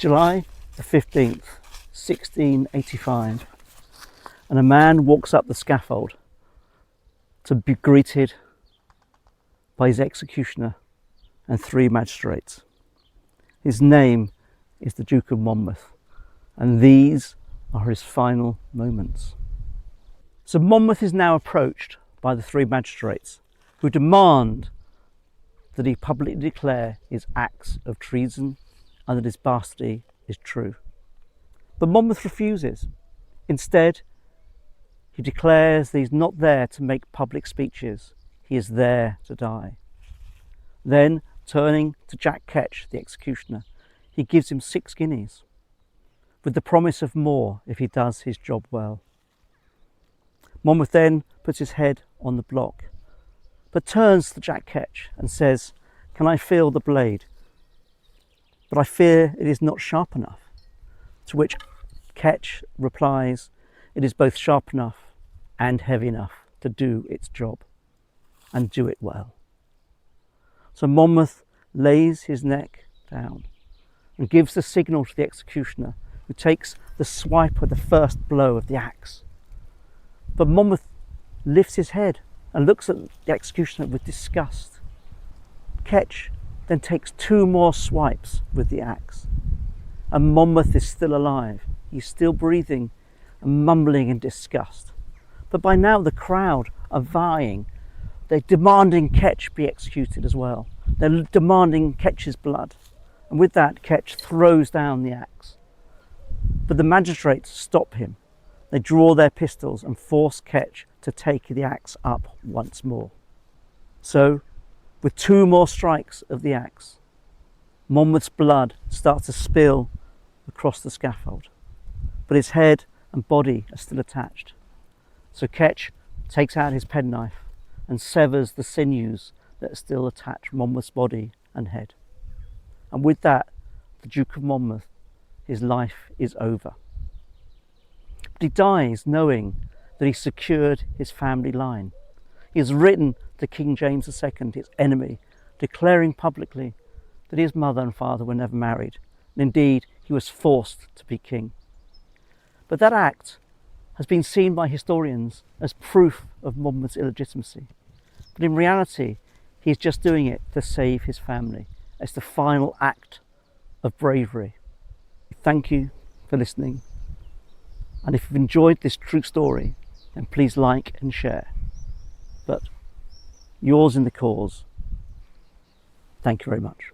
July the 15th, 1685, and a man walks up the scaffold to be greeted by his executioner and 3 magistrates. His name is the Duke of Monmouth, and these are his final moments. So Monmouth is now approached by the 3 magistrates, who demand that he publicly declare his acts of treason and that his bastardy is true. But Monmouth refuses. Instead, he declares that he's not there to make public speeches, he is there to die. Then, turning to Jack Ketch, the executioner, he gives him 6 guineas, with the promise of more if he does his job well. Monmouth then puts his head on the block, but turns to Jack Ketch and says, "Can I feel the blade? But I fear it is not sharp enough." To which Ketch replies, "It is both sharp enough and heavy enough to do its job, and do it well." So Monmouth lays his neck down and gives the signal to the executioner, who takes the swipe of the first blow of the axe. But Monmouth lifts his head and looks at the executioner with disgust. Ketch then takes 2 more swipes with the axe, and Monmouth is still alive. He's still breathing and mumbling in disgust. But by now the crowd are vying. They're demanding Ketch be executed as well. They're demanding Ketch's blood. And with that, Ketch throws down the axe. But the magistrates stop him. They draw their pistols and force Ketch to take the axe up once more. So, with 2 more strikes of the axe, Monmouth's blood starts to spill across the scaffold, but his head and body are still attached. So Ketch takes out his penknife and severs the sinews that still attach Monmouth's body and head. And with that, the Duke of Monmouth, his life is over. But he dies knowing that he secured his family line. He has written to King James II, his enemy, declaring publicly that his mother and father were never married, and indeed he was forced to be king. But that act has been seen by historians as proof of Monmouth's illegitimacy. But in reality, he's just doing it to save his family. It's the final act of bravery. Thank you for listening. And if you've enjoyed this true story, then please like and share. But yours in the cause. Thank you very much.